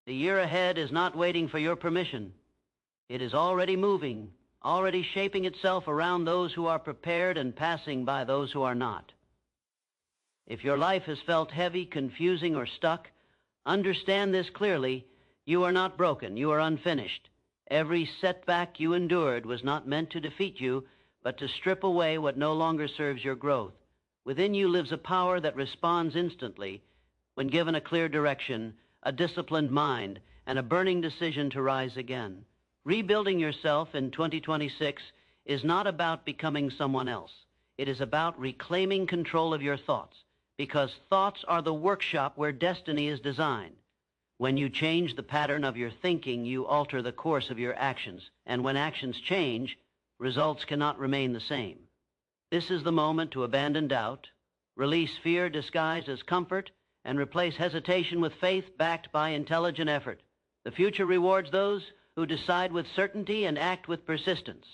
The year ahead is not waiting for your permission. It is already moving, already shaping itself around those who are prepared and passing by those who are not. If your life has felt heavy, confusing, or stuck, understand this clearly. You are not broken. You are unfinished. Every setback you endured was not meant to defeat you, but to strip away what no longer serves your growth. Within you lives a power that responds instantly when given a clear direction, a disciplined mind, and a burning decision to rise again. Rebuilding yourself in 2026 is not about becoming someone else. It is about reclaiming control of your thoughts, because thoughts are the workshop where destiny is designed. When you change the pattern of your thinking, you alter the course of your actions, and when actions change, results cannot remain the same. This is the moment to abandon doubt, release fear disguised as comfort, and replace hesitation with faith backed by intelligent effort. The future rewards those who decide with certainty and act with persistence.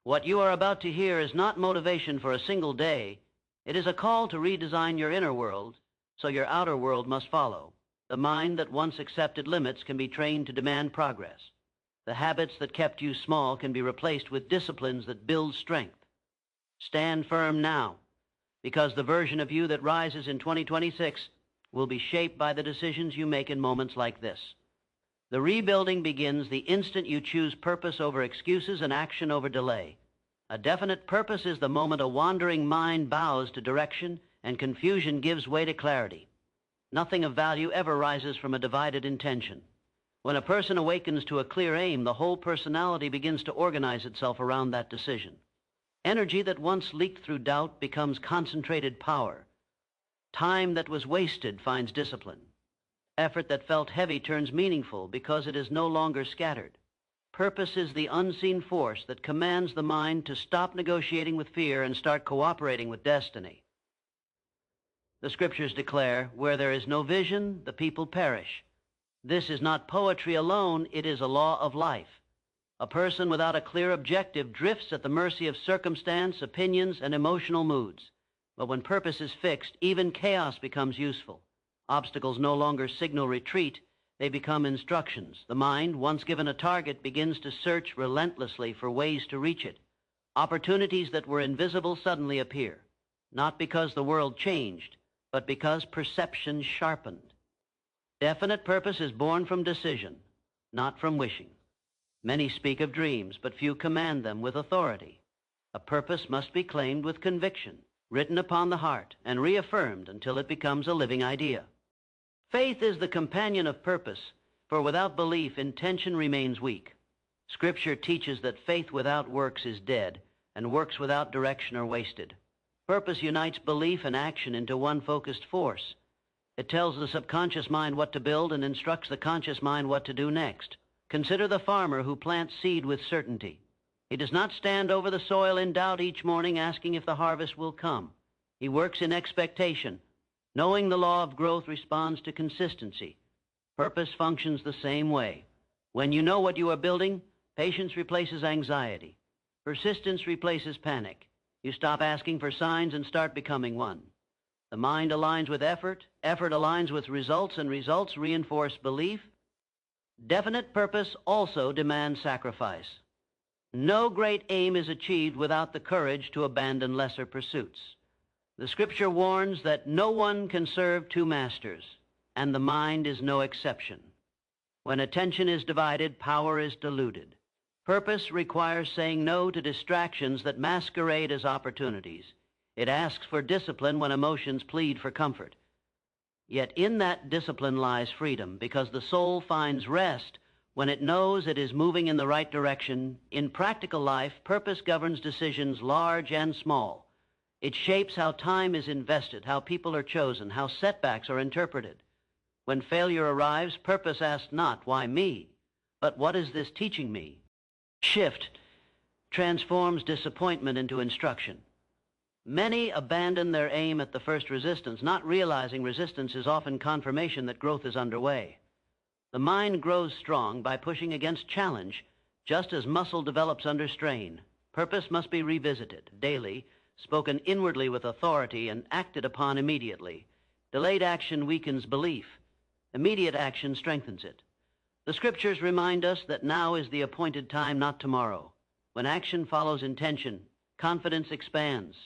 What you are about to hear is not motivation for a single day. It is a call to redesign your inner world, so your outer world must follow. The mind that once accepted limits can be trained to demand progress. The habits that kept you small can be replaced with disciplines that build strength. Stand firm now, because the version of you that rises in 2026 will be shaped by the decisions you make in moments like this. The rebuilding begins the instant you choose purpose over excuses and action over delay. A definite purpose is the moment a wandering mind bows to direction and confusion gives way to clarity. Nothing of value ever rises from a divided intention. When a person awakens to a clear aim, the whole personality begins to organize itself around that decision. Energy that once leaked through doubt becomes concentrated power. Time that was wasted finds discipline. Effort that felt heavy turns meaningful because it is no longer scattered. Purpose is the unseen force that commands the mind to stop negotiating with fear and start cooperating with destiny. The scriptures declare, where there is no vision, the people perish. This is not poetry alone, it is a law of life. A person without a clear objective drifts at the mercy of circumstance, opinions, and emotional moods. But when purpose is fixed, even chaos becomes useful. Obstacles no longer signal retreat, they become instructions. The mind, once given a target, begins to search relentlessly for ways to reach it. Opportunities that were invisible suddenly appear, not because the world changed, but because perception sharpened. Definite purpose is born from decision, not from wishing. Many speak of dreams, but few command them with authority. A purpose must be claimed with conviction, written upon the heart, and reaffirmed until it becomes a living idea. Faith is the companion of purpose, for without belief, intention remains weak. Scripture teaches that faith without works is dead, and works without direction are wasted. Purpose unites belief and action into one focused force. It tells the subconscious mind what to build and instructs the conscious mind what to do next. Consider the farmer who plants seed with certainty. He does not stand over the soil in doubt each morning asking if the harvest will come. He works in expectation. Knowing the law of growth responds to consistency. Purpose functions the same way. When you know what you are building, patience replaces anxiety. Persistence replaces panic. You stop asking for signs and start becoming one. The mind aligns with effort, effort aligns with results, and results reinforce belief. Definite purpose also demands sacrifice. No great aim is achieved without the courage to abandon lesser pursuits. The scripture warns that no one can serve two masters, and the mind is no exception. When attention is divided, power is diluted. Purpose requires saying no to distractions that masquerade as opportunities. It asks for discipline when emotions plead for comfort. Yet in that discipline lies freedom, because the soul finds rest when it knows it is moving in the right direction. In practical life, purpose governs decisions large and small. It shapes how time is invested, how people are chosen, how setbacks are interpreted. When failure arrives, purpose asks not, why me? But what is this teaching me? Shift transforms disappointment into instruction. Many abandon their aim at the first resistance, not realizing resistance is often confirmation that growth is underway. The mind grows strong by pushing against challenge, just as muscle develops under strain. Purpose must be revisited daily, spoken inwardly with authority, and acted upon immediately. Delayed action weakens belief. Immediate action strengthens it. The Scriptures remind us that now is the appointed time, not tomorrow. When action follows intention, confidence expands.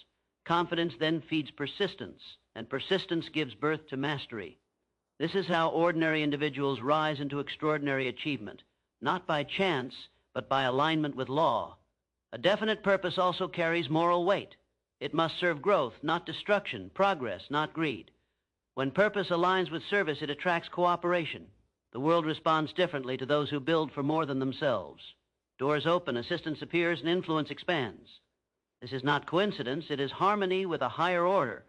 Confidence then feeds persistence, and persistence gives birth to mastery. This is how ordinary individuals rise into extraordinary achievement, not by chance, but by alignment with law. A definite purpose also carries moral weight. It must serve growth, not destruction, progress, not greed. When purpose aligns with service, it attracts cooperation. The world responds differently to those who build for more than themselves. Doors open, assistance appears, and influence expands. This is not coincidence, it is harmony with a higher order.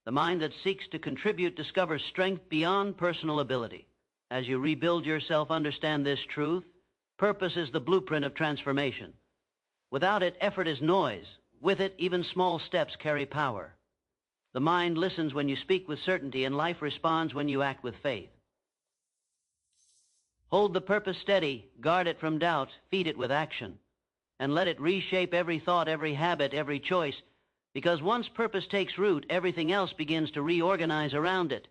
The mind that seeks to contribute discovers strength beyond personal ability. As you rebuild yourself, understand this truth. Purpose is the blueprint of transformation. Without it, effort is noise. With it, even small steps carry power. The mind listens when you speak with certainty, and life responds when you act with faith. Hold the purpose steady, guard it from doubt, feed it with action, and let it reshape every thought, every habit, every choice, because once purpose takes root, everything else begins to reorganize around it.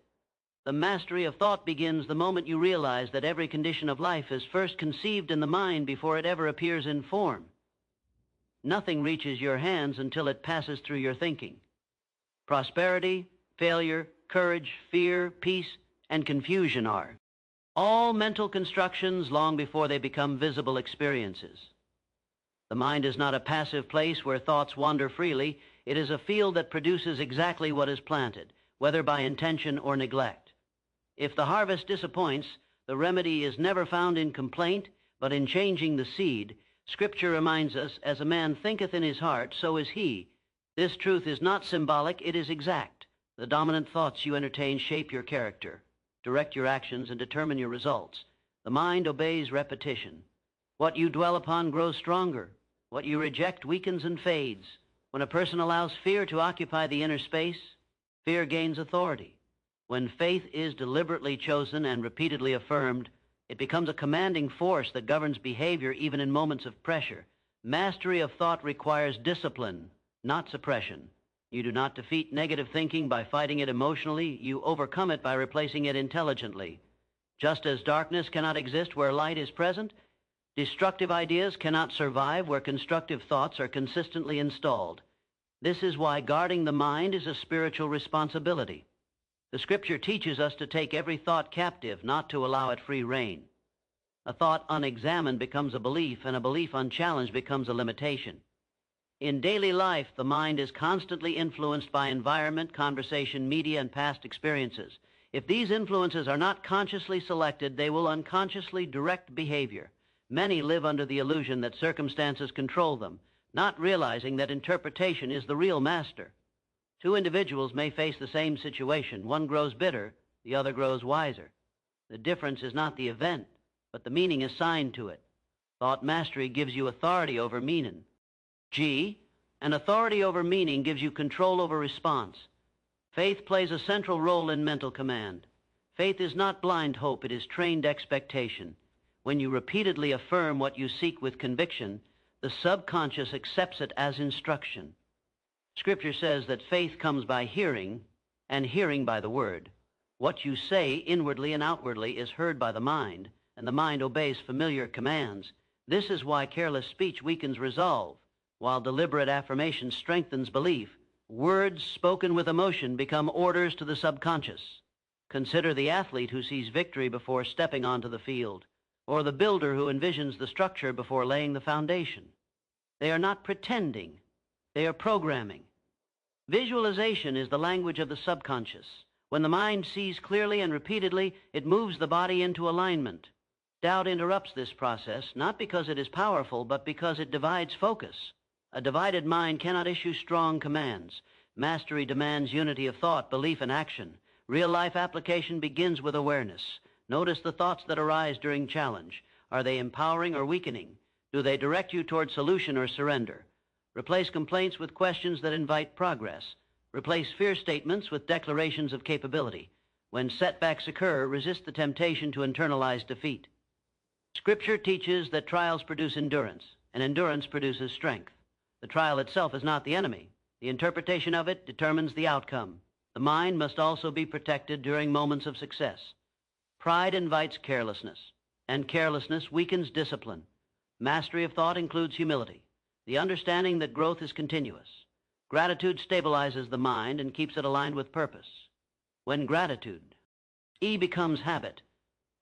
The mastery of thought begins the moment you realize that every condition of life is first conceived in the mind before it ever appears in form. Nothing reaches your hands until it passes through your thinking. Prosperity, failure, courage, fear, peace, and confusion are all mental constructions long before they become visible experiences. The mind is not a passive place where thoughts wander freely. It is a field that produces exactly what is planted, whether by intention or neglect. If the harvest disappoints, the remedy is never found in complaint, but in changing the seed. Scripture reminds us, as a man thinketh in his heart, so is he. This truth is not symbolic, it is exact. The dominant thoughts you entertain shape your character, direct your actions, and determine your results. The mind obeys repetition. What you dwell upon grows stronger. What you reject weakens and fades. When a person allows fear to occupy the inner space, fear gains authority. When faith is deliberately chosen and repeatedly affirmed, it becomes a commanding force that governs behavior even in moments of pressure. Mastery of thought requires discipline, not suppression. You do not defeat negative thinking by fighting it emotionally. You overcome it by replacing it intelligently. Just as darkness cannot exist where light is present, destructive ideas cannot survive where constructive thoughts are consistently installed. This is why guarding the mind is a spiritual responsibility. The Scripture teaches us to take every thought captive, not to allow it free rein. A thought unexamined becomes a belief, and a belief unchallenged becomes a limitation. In daily life, the mind is constantly influenced by environment, conversation, media, and past experiences. If these influences are not consciously selected, they will unconsciously direct behavior. Many live under the illusion that circumstances control them, not realizing that interpretation is the real master. Two individuals may face the same situation. One grows bitter, the other grows wiser. The difference is not the event, but the meaning assigned to it. Thought mastery gives you authority over meaning. G, an authority over meaning gives you control over response. Faith plays a central role in mental command. Faith is not blind hope, it is trained expectation. When you repeatedly affirm what you seek with conviction, the subconscious accepts it as instruction. Scripture says that faith comes by hearing, and hearing by the word. What you say inwardly and outwardly is heard by the mind, and the mind obeys familiar commands. This is why careless speech weakens resolve, while deliberate affirmation strengthens belief. Words spoken with emotion become orders to the subconscious. Consider the athlete who sees victory before stepping onto the field, or the builder who envisions the structure before laying the foundation. They are not pretending, they are programming. Visualization is the language of the subconscious. When the mind sees clearly and repeatedly, it moves the body into alignment. Doubt interrupts this process, not because it is powerful, but because it divides focus. A divided mind cannot issue strong commands. Mastery demands unity of thought, belief, and action. Real-life application begins with awareness. Notice the thoughts that arise during challenge. Are they empowering or weakening? Do they direct you toward solution or surrender? Replace complaints with questions that invite progress. Replace fear statements with declarations of capability. When setbacks occur, resist the temptation to internalize defeat. Scripture teaches that trials produce endurance, and endurance produces strength. The trial itself is not the enemy. The interpretation of it determines the outcome. The mind must also be protected during moments of success. Pride invites carelessness, and carelessness weakens discipline. Mastery of thought includes humility, the understanding that growth is continuous. Gratitude stabilizes the mind and keeps it aligned with purpose. When gratitude, E becomes habit,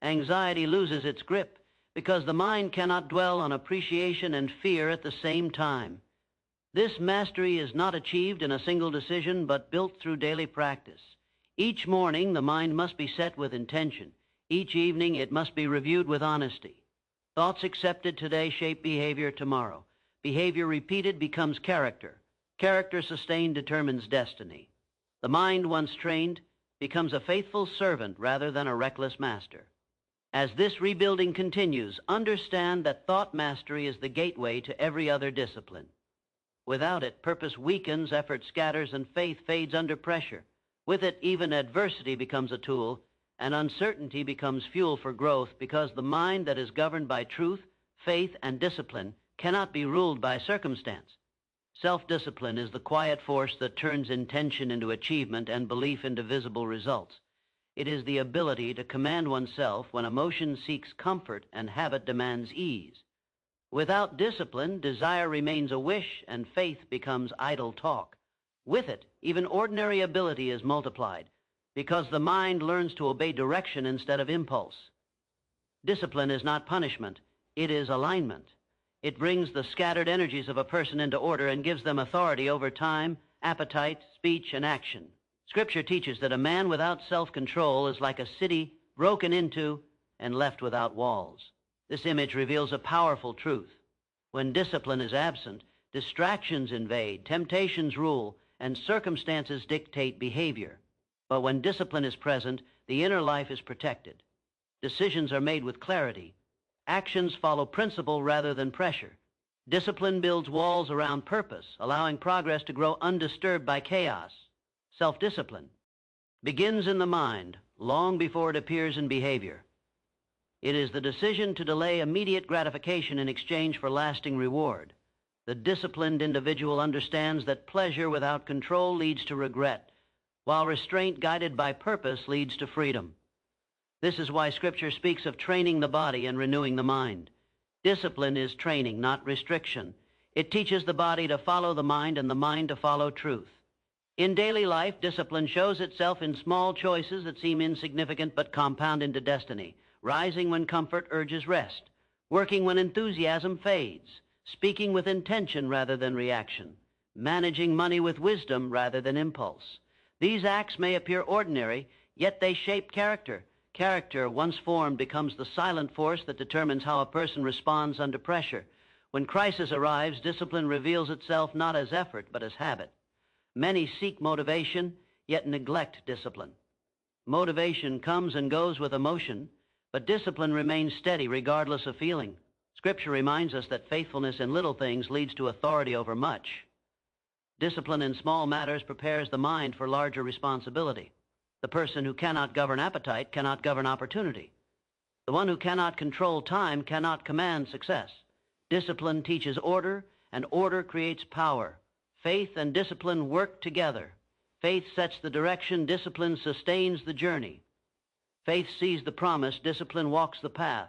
anxiety loses its grip because the mind cannot dwell on appreciation and fear at the same time. This mastery is not achieved in a single decision, but built through daily practice. Each morning, the mind must be set with intention. Each evening, it must be reviewed with honesty. Thoughts accepted today shape behavior tomorrow. Behavior repeated becomes character. Character sustained determines destiny. The mind, once trained, becomes a faithful servant rather than a reckless master. As this rebuilding continues, understand that thought mastery is the gateway to every other discipline. Without it, purpose weakens, effort scatters, and faith fades under pressure. With it, even adversity becomes a tool, and uncertainty becomes fuel for growth, because the mind that is governed by truth, faith, and discipline cannot be ruled by circumstance. Self-discipline is the quiet force that turns intention into achievement and belief into visible results. It is the ability to command oneself when emotion seeks comfort and habit demands ease. Without discipline, desire remains a wish and faith becomes idle talk. With it, even ordinary ability is multiplied, because the mind learns to obey direction instead of impulse. Discipline is not punishment, it is alignment. It brings the scattered energies of a person into order and gives them authority over time, appetite, speech, and action. Scripture teaches that a man without self-control is like a city broken into and left without walls. This image reveals a powerful truth. When discipline is absent, distractions invade, temptations rule, and circumstances dictate behavior. But when discipline is present, the inner life is protected. Decisions are made with clarity. Actions follow principle rather than pressure. Discipline builds walls around purpose, allowing progress to grow undisturbed by chaos. Self-discipline begins in the mind long before it appears in behavior. It is the decision to delay immediate gratification in exchange for lasting reward. The disciplined individual understands that pleasure without control leads to regret, while restraint guided by purpose leads to freedom. This is why Scripture speaks of training the body and renewing the mind. Discipline is training, not restriction. It teaches the body to follow the mind and the mind to follow truth. In daily life, discipline shows itself in small choices that seem insignificant but compound into destiny. Rising when comfort urges rest, working when enthusiasm fades, speaking with intention rather than reaction, managing money with wisdom rather than impulse. These acts may appear ordinary, yet they shape character. Character, once formed, becomes the silent force that determines how a person responds under pressure. When crisis arrives, discipline reveals itself not as effort, but as habit. Many seek motivation, yet neglect discipline. Motivation comes and goes with emotion, but discipline remains steady regardless of feeling. Scripture reminds us that faithfulness in little things leads to authority over much. Discipline in small matters prepares the mind for larger responsibility. The person who cannot govern appetite cannot govern opportunity. The one who cannot control time cannot command success. Discipline teaches order, and order creates power. Faith and discipline work together. Faith sets the direction, discipline sustains the journey. Faith sees the promise, discipline walks the path.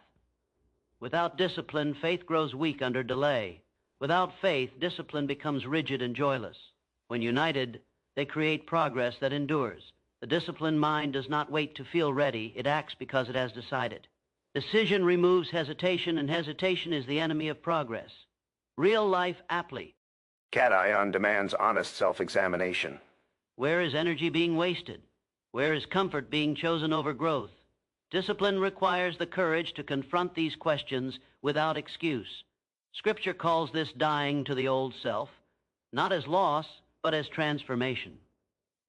Without discipline, faith grows weak under delay. Without faith, discipline becomes rigid and joyless. When united, they create progress that endures. The disciplined mind does not wait to feel ready, it acts because it has decided. Decision removes hesitation, and hesitation is the enemy of progress. Real life aptly. Cation demands honest self-examination. Where is energy being wasted? Where is comfort being chosen over growth? Discipline requires the courage to confront these questions without excuse. Scripture calls this dying to the old self, not as loss, but as transformation.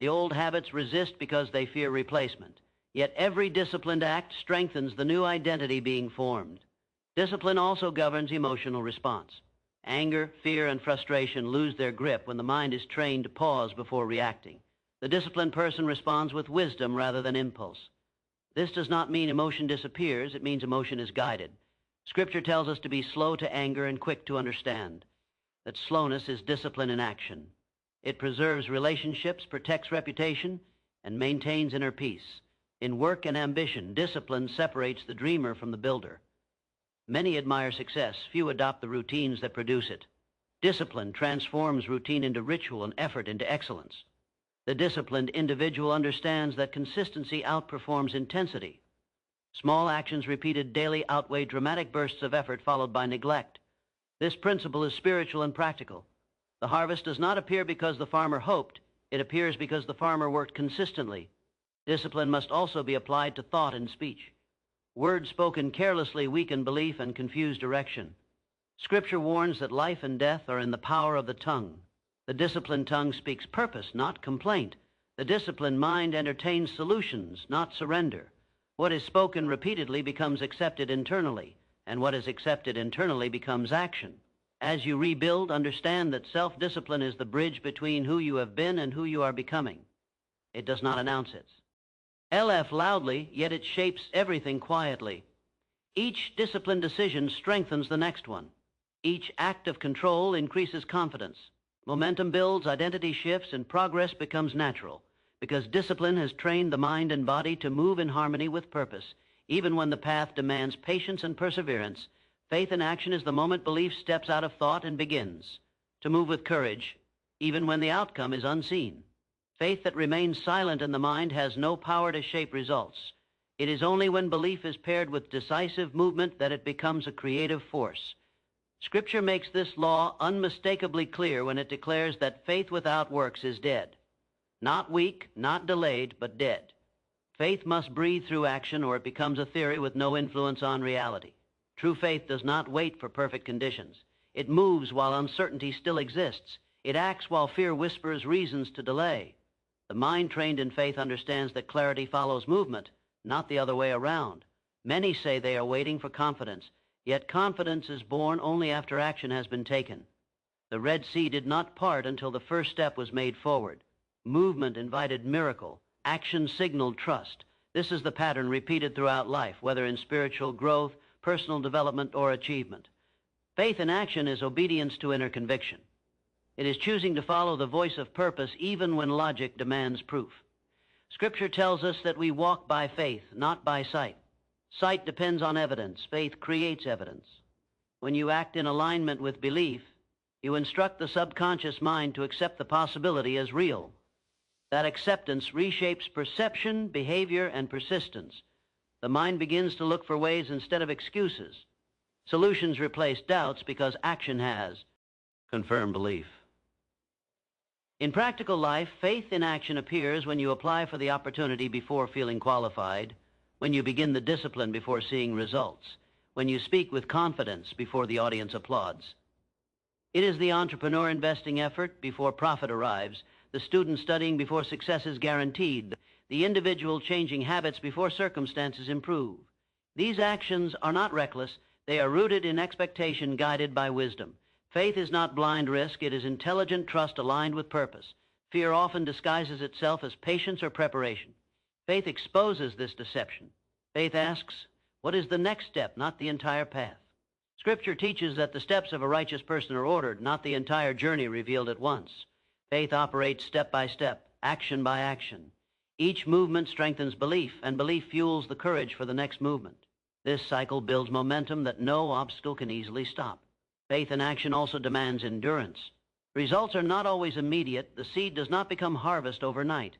The old habits resist because they fear replacement. Yet every disciplined act strengthens the new identity being formed. Discipline also governs emotional response. Anger, fear, and frustration lose their grip when the mind is trained to pause before reacting. The disciplined person responds with wisdom rather than impulse. This does not mean emotion disappears, it means emotion is guided. Scripture tells us to be slow to anger and quick to understand. That slowness is discipline in action. It preserves relationships, protects reputation, and maintains inner peace. In work and ambition, discipline separates the dreamer from the builder. Many admire success. Few adopt the routines that produce it. Discipline transforms routine into ritual and effort into excellence. The disciplined individual understands that consistency outperforms intensity. Small actions repeated daily outweigh dramatic bursts of effort followed by neglect. This principle is spiritual and practical. The harvest does not appear because the farmer hoped. It appears because the farmer worked consistently. Discipline must also be applied to thought and speech. Words spoken carelessly weaken belief and confuse direction. Scripture warns that life and death are in the power of the tongue. The disciplined tongue speaks purpose, not complaint. The disciplined mind entertains solutions, not surrender. What is spoken repeatedly becomes accepted internally, and what is accepted internally becomes action. As you rebuild, understand that self-discipline is the bridge between who you have been and who you are becoming. It does not announce it. LF loudly, yet it shapes everything quietly. Each disciplined decision strengthens the next one. Each act of control increases confidence. Momentum builds, identity shifts, and progress becomes natural, because discipline has trained the mind and body to move in harmony with purpose. Even when the path demands patience and perseverance, faith in action is the moment belief steps out of thought and begins to move with courage, even when the outcome is unseen. Faith that remains silent in the mind has no power to shape results. It is only when belief is paired with decisive movement that it becomes a creative force. Scripture makes this law unmistakably clear when it declares that faith without works is dead. Not weak, not delayed, but dead. Faith must breathe through action or it becomes a theory with no influence on reality. True faith does not wait for perfect conditions. It moves while uncertainty still exists. It acts while fear whispers reasons to delay. The mind trained in faith understands that clarity follows movement, not the other way around. Many say they are waiting for confidence, yet confidence is born only after action has been taken. The Red Sea did not part until the first step was made forward. Movement invited miracle. Action signaled trust. This is the pattern repeated throughout life, whether in spiritual growth, personal development, or achievement. Faith in action is obedience to inner conviction. It is choosing to follow the voice of purpose even when logic demands proof. Scripture tells us that we walk by faith, not by sight. Sight depends on evidence. Faith creates evidence. When you act in alignment with belief, you instruct the subconscious mind to accept the possibility as real. That acceptance reshapes perception, behavior, and persistence. The mind begins to look for ways instead of excuses. Solutions replace doubts because action has confirmed belief. In practical life, faith in action appears when you apply for the opportunity before feeling qualified, when you begin the discipline before seeing results, when you speak with confidence before the audience applauds. It is the entrepreneur investing effort before profit arrives, the student studying before success is guaranteed, the individual changing habits before circumstances improve. These actions are not reckless. They are rooted in expectation guided by wisdom. Faith is not blind risk. It is intelligent trust aligned with purpose. Fear often disguises itself as patience or preparation. Faith exposes this deception. Faith asks, what is the next step, not the entire path? Scripture teaches that the steps of a righteous person are ordered, not the entire journey revealed at once. Faith operates step by step, action by action. Each movement strengthens belief, and belief fuels the courage for the next movement. This cycle builds momentum that no obstacle can easily stop. Faith in action also demands endurance. Results are not always immediate. The seed does not become harvest overnight.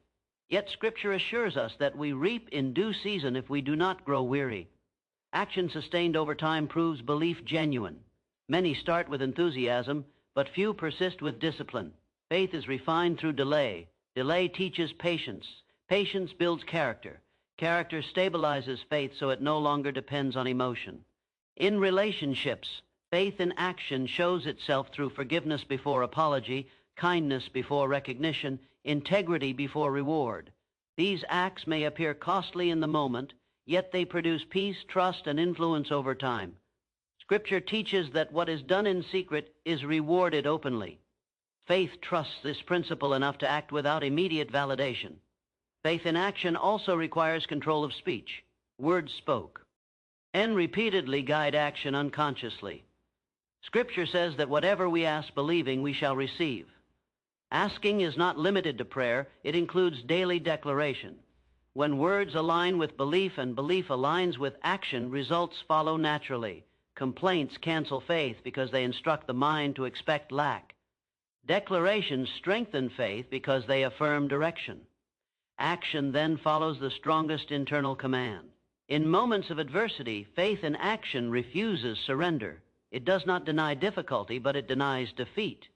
Yet Scripture assures us that we reap in due season if we do not grow weary. Action sustained over time proves belief genuine. Many start with enthusiasm, but few persist with discipline. Faith is refined through delay. Delay teaches patience. Patience builds character. Character stabilizes faith so it no longer depends on emotion. In relationships, faith in action shows itself through forgiveness before apology, kindness before recognition, integrity before reward. These acts may appear costly in the moment, yet they produce peace, trust, and influence over time. Scripture teaches that what is done in secret is rewarded openly. Faith trusts this principle enough to act without immediate validation. Faith in action also requires control of speech. Words spoke and repeatedly guide action unconsciously. Scripture says that whatever we ask believing, we shall receive. Asking is not limited to prayer. It includes daily declaration. When words align with belief and belief aligns with action, results follow naturally. Complaints cancel faith because they instruct the mind to expect lack. Declarations strengthen faith because they affirm direction. Action then follows the strongest internal command. In moments of adversity, faith in action refuses surrender. It does not deny difficulty, but it denies defeat.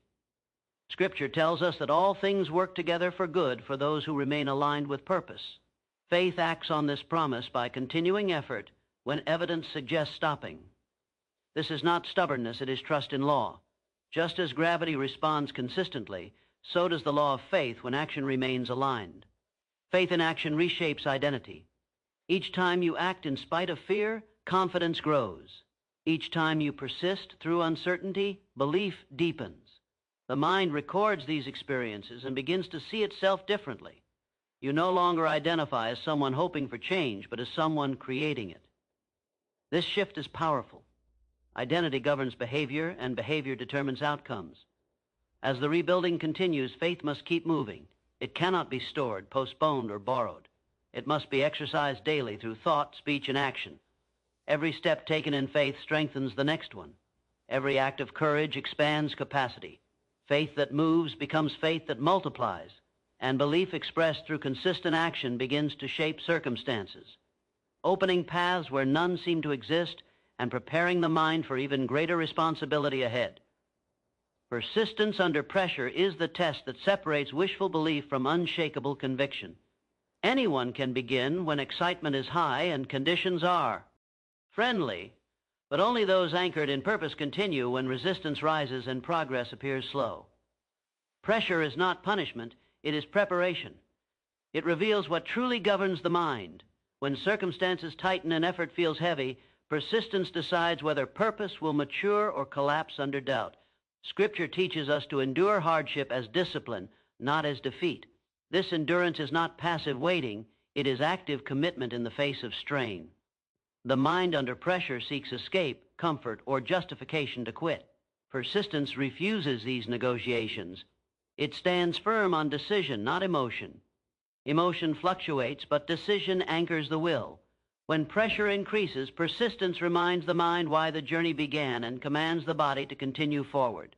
Scripture tells us that all things work together for good for those who remain aligned with purpose. Faith acts on this promise by continuing effort when evidence suggests stopping. This is not stubbornness, it is trust in law. Just as gravity responds consistently, so does the law of faith when action remains aligned. Faith in action reshapes identity. Each time you act in spite of fear, confidence grows. Each time you persist through uncertainty, belief deepens. The mind records these experiences and begins to see itself differently. You no longer identify as someone hoping for change, but as someone creating it. This shift is powerful. Identity governs behavior, and behavior determines outcomes. As the rebuilding continues, faith must keep moving. It cannot be stored, postponed, or borrowed. It must be exercised daily through thought, speech, and action. Every step taken in faith strengthens the next one. Every act of courage expands capacity. Faith that moves becomes faith that multiplies, and belief expressed through consistent action begins to shape circumstances, opening paths where none seem to exist and preparing the mind for even greater responsibility ahead. Persistence under pressure is the test that separates wishful belief from unshakable conviction. Anyone can begin when excitement is high and conditions are friendly, but only those anchored in purpose continue when resistance rises and progress appears slow. Pressure is not punishment, it is preparation. It reveals what truly governs the mind. When circumstances tighten and effort feels heavy, persistence decides whether purpose will mature or collapse under doubt. Scripture teaches us to endure hardship as discipline, not as defeat. This endurance is not passive waiting, it is active commitment in the face of strain. The mind under pressure seeks escape, comfort, or justification to quit. Persistence refuses these negotiations. It stands firm on decision, not emotion. Emotion fluctuates, but decision anchors the will. When pressure increases, persistence reminds the mind why the journey began and commands the body to continue forward.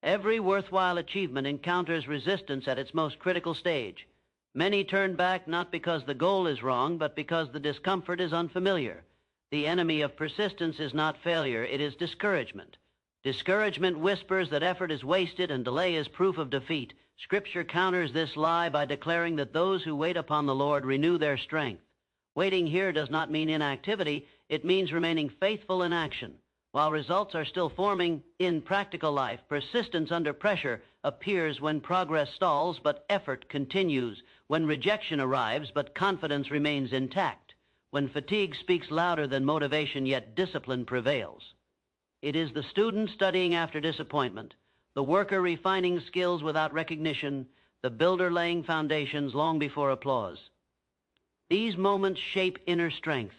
Every worthwhile achievement encounters resistance at its most critical stage. Many turn back not because the goal is wrong, but because the discomfort is unfamiliar. The enemy of persistence is not failure, it is discouragement. Discouragement whispers that effort is wasted and delay is proof of defeat. Scripture counters this lie by declaring that those who wait upon the Lord renew their strength. Waiting here does not mean inactivity, it means remaining faithful in action. While results are still forming in practical life, persistence under pressure appears when progress stalls but effort continues, when rejection arrives but confidence remains intact, when fatigue speaks louder than motivation yet discipline prevails. It is the student studying after disappointment, the worker refining skills without recognition, the builder laying foundations long before applause. These moments shape inner strength.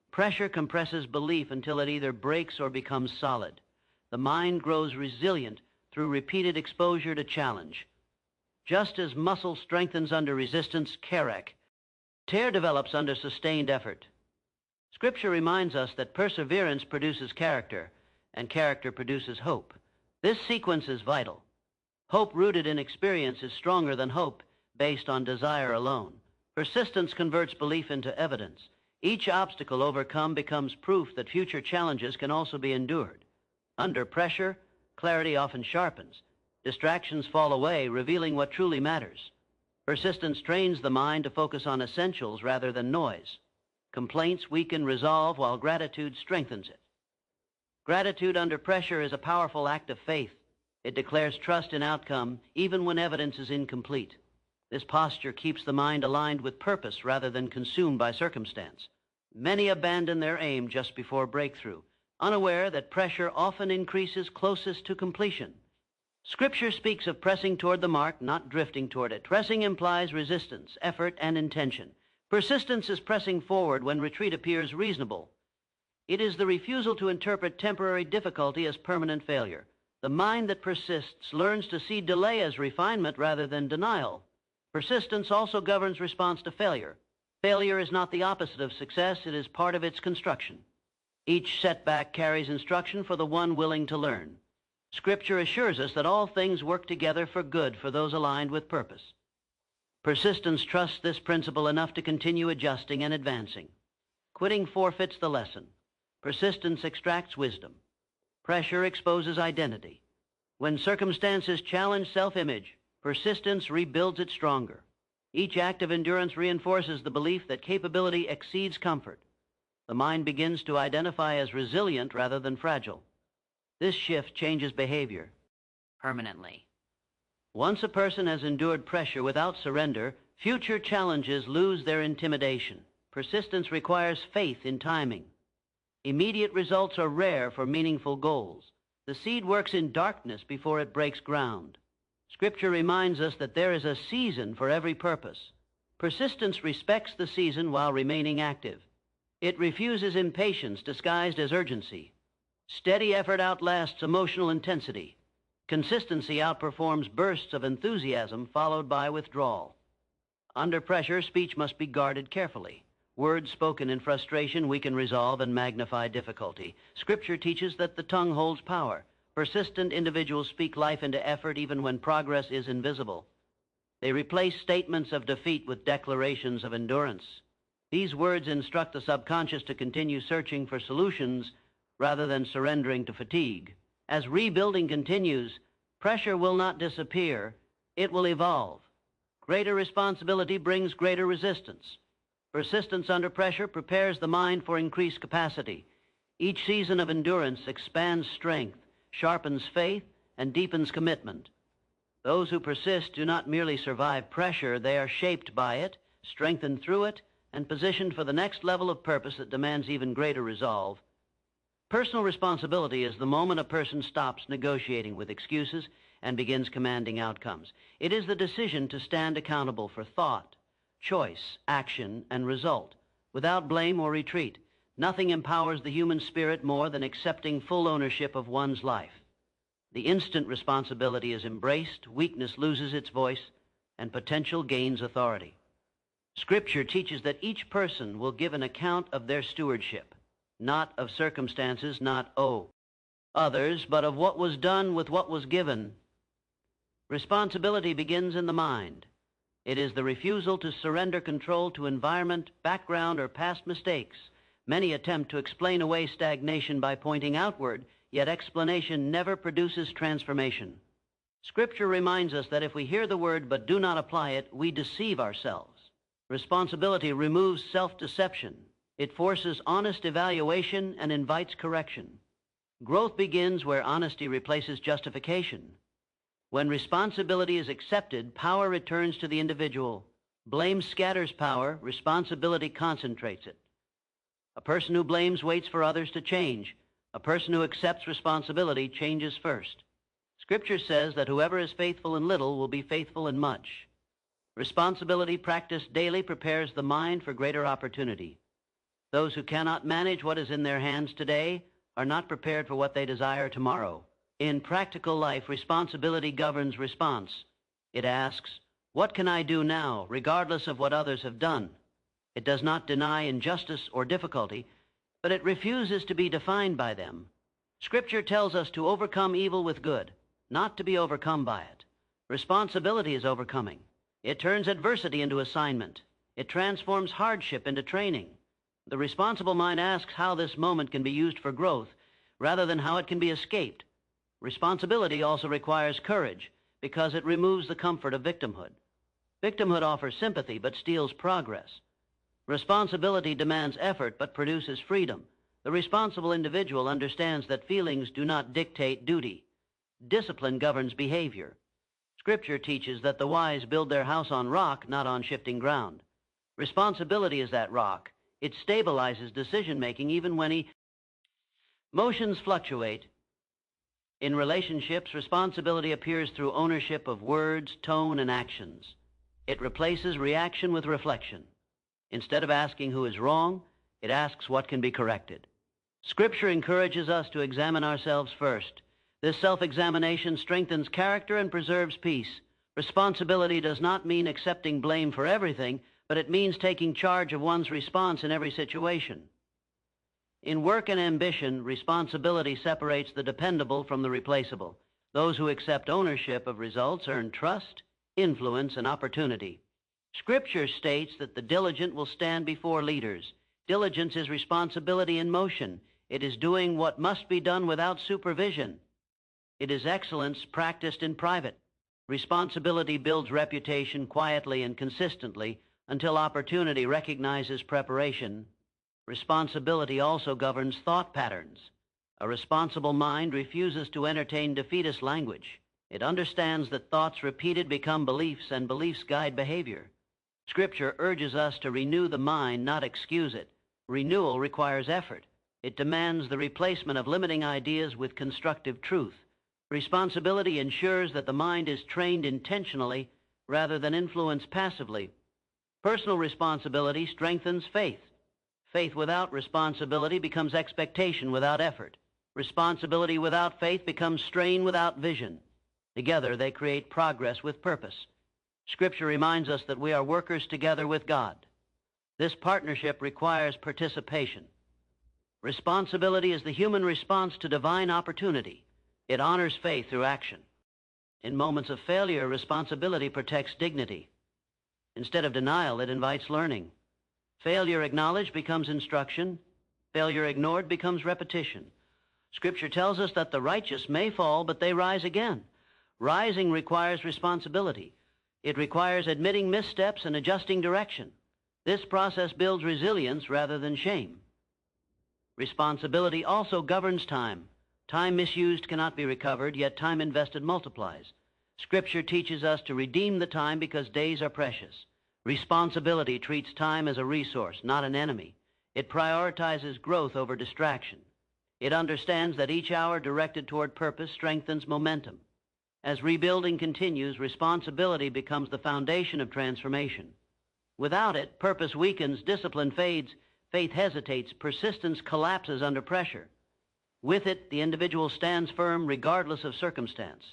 Pressure compresses belief until it either breaks or becomes solid. The mind grows resilient through repeated exposure to challenge. Just as muscle strengthens under resistance, tear develops under sustained effort. Scripture reminds us that perseverance produces character, and character produces hope. This sequence is vital. Hope rooted in experience is stronger than hope based on desire alone. Persistence converts belief into evidence. Each obstacle overcome becomes proof that future challenges can also be endured. Under pressure, clarity often sharpens. Distractions fall away, revealing what truly matters. Persistence trains the mind to focus on essentials rather than noise. Complaints weaken resolve, while gratitude strengthens it. Gratitude under pressure is a powerful act of faith. It declares trust in outcome, even when evidence is incomplete. This posture keeps the mind aligned with purpose rather than consumed by circumstance. Many abandon their aim just before breakthrough, unaware that pressure often increases closest to completion. Scripture speaks of pressing toward the mark, not drifting toward it. Pressing implies resistance, effort, and intention. Persistence is pressing forward when retreat appears reasonable. It is the refusal to interpret temporary difficulty as permanent failure. The mind that persists learns to see delay as refinement rather than denial. Persistence also governs response to failure. Failure is not the opposite of success, it is part of its construction. Each setback carries instruction for the one willing to learn. Scripture assures us that all things work together for good for those aligned with purpose. Persistence trusts this principle enough to continue adjusting and advancing. Quitting forfeits the lesson. Persistence extracts wisdom. Pressure exposes identity. When circumstances challenge self-image, persistence rebuilds it stronger. Each act of endurance reinforces the belief that capability exceeds comfort. The mind begins to identify as resilient rather than fragile. This shift changes behavior permanently. Once a person has endured pressure without surrender, future challenges lose their intimidation. Persistence requires faith in timing. Immediate results are rare for meaningful goals. The seed works in darkness before it breaks ground. Scripture reminds us that there is a season for every purpose. Persistence respects the season while remaining active. It refuses impatience disguised as urgency. Steady effort outlasts emotional intensity. Consistency outperforms bursts of enthusiasm followed by withdrawal. Under pressure, speech must be guarded carefully. Words spoken in frustration weaken resolve and magnify difficulty. Scripture teaches that the tongue holds power. Persistent individuals speak life into effort even when progress is invisible. They replace statements of defeat with declarations of endurance. These words instruct the subconscious to continue searching for solutions rather than surrendering to fatigue. As rebuilding continues, pressure will not disappear, it will evolve. Greater responsibility brings greater resistance. Persistence under pressure prepares the mind for increased capacity. Each season of endurance expands strength, sharpens faith, and deepens commitment. Those who persist do not merely survive pressure, they are shaped by it, strengthened through it, and positioned for the next level of purpose that demands even greater resolve. Personal responsibility is the moment a person stops negotiating with excuses and begins commanding outcomes. It is the decision to stand accountable for thought, choice, action, and result, without blame or retreat. Nothing empowers the human spirit more than accepting full ownership of one's life. The instant responsibility is embraced, weakness loses its voice, and potential gains authority. Scripture teaches that each person will give an account of their stewardship, not of circumstances, not others, but of what was done with what was given. Responsibility begins in the mind. It is the refusal to surrender control to environment, background, or past mistakes. Many attempt to explain away stagnation by pointing outward, yet explanation never produces transformation. Scripture reminds us that if we hear the word but do not apply it, we deceive ourselves. Responsibility removes self-deception. It forces honest evaluation and invites correction. Growth begins where honesty replaces justification. When responsibility is accepted, power returns to the individual. Blame scatters power, responsibility concentrates it. A person who blames waits for others to change. A person who accepts responsibility changes first. Scripture says that whoever is faithful in little will be faithful in much. Responsibility practiced daily prepares the mind for greater opportunity. Those who cannot manage what is in their hands today are not prepared for what they desire tomorrow. In practical life, responsibility governs response. It asks, what can I do now, regardless of what others have done? It does not deny injustice or difficulty, but it refuses to be defined by them. Scripture tells us to overcome evil with good, not to be overcome by it. Responsibility is overcoming. It turns adversity into assignment. It transforms hardship into training. The responsible mind asks how this moment can be used for growth, rather than how it can be escaped. Responsibility also requires courage, because it removes the comfort of victimhood. Victimhood offers sympathy, but steals progress. Responsibility demands effort, but produces freedom. The responsible individual understands that feelings do not dictate duty. Discipline governs behavior. Scripture teaches that the wise build their house on rock, not on shifting ground. Responsibility is that rock. It stabilizes decision-making even when emotions fluctuate. In relationships, responsibility appears through ownership of words, tone, and actions. It replaces reaction with reflection. Instead of asking who is wrong, it asks what can be corrected. Scripture encourages us to examine ourselves first. This self-examination strengthens character and preserves peace. Responsibility does not mean accepting blame for everything, but it means taking charge of one's response in every situation. In work and ambition, responsibility separates the dependable from the replaceable. Those who accept ownership of results earn trust, influence, and opportunity. Scripture states that the diligent will stand before leaders. Diligence is responsibility in motion. It is doing what must be done without supervision. It is excellence practiced in private. Responsibility builds reputation quietly and consistently until opportunity recognizes preparation. Responsibility also governs thought patterns. A responsible mind refuses to entertain defeatist language. It understands that thoughts repeated become beliefs, and beliefs guide behavior. Scripture urges us to renew the mind, not excuse it. Renewal requires effort. It demands the replacement of limiting ideas with constructive truth. Responsibility ensures that the mind is trained intentionally rather than influenced passively. Personal responsibility strengthens faith. Faith without responsibility becomes expectation without effort. Responsibility without faith becomes strain without vision. Together, they create progress with purpose. Scripture reminds us that we are workers together with God. This partnership requires participation. Responsibility is the human response to divine opportunity. It honors faith through action. In moments of failure, responsibility protects dignity. Instead of denial, it invites learning. Failure acknowledged becomes instruction. Failure ignored becomes repetition. Scripture tells us that the righteous may fall, but they rise again. Rising requires responsibility. It requires admitting missteps and adjusting direction. This process builds resilience rather than shame. Responsibility also governs time. Time misused cannot be recovered, yet time invested multiplies. Scripture teaches us to redeem the time because days are precious. Responsibility treats time as a resource, not an enemy. It prioritizes growth over distraction. It understands that each hour directed toward purpose strengthens momentum. As rebuilding continues, responsibility becomes the foundation of transformation. Without it, purpose weakens, discipline fades, faith hesitates, persistence collapses under pressure. With it, the individual stands firm regardless of circumstance.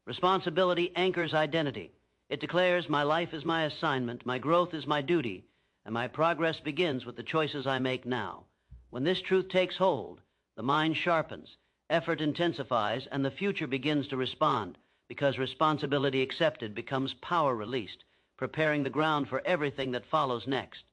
Responsibility anchors identity. It declares, my life is my assignment, my growth is my duty, and my progress begins with the choices I make now. When this truth takes hold, the mind sharpens, effort intensifies, and the future begins to respond, because responsibility accepted becomes power released, preparing the ground for everything that follows next.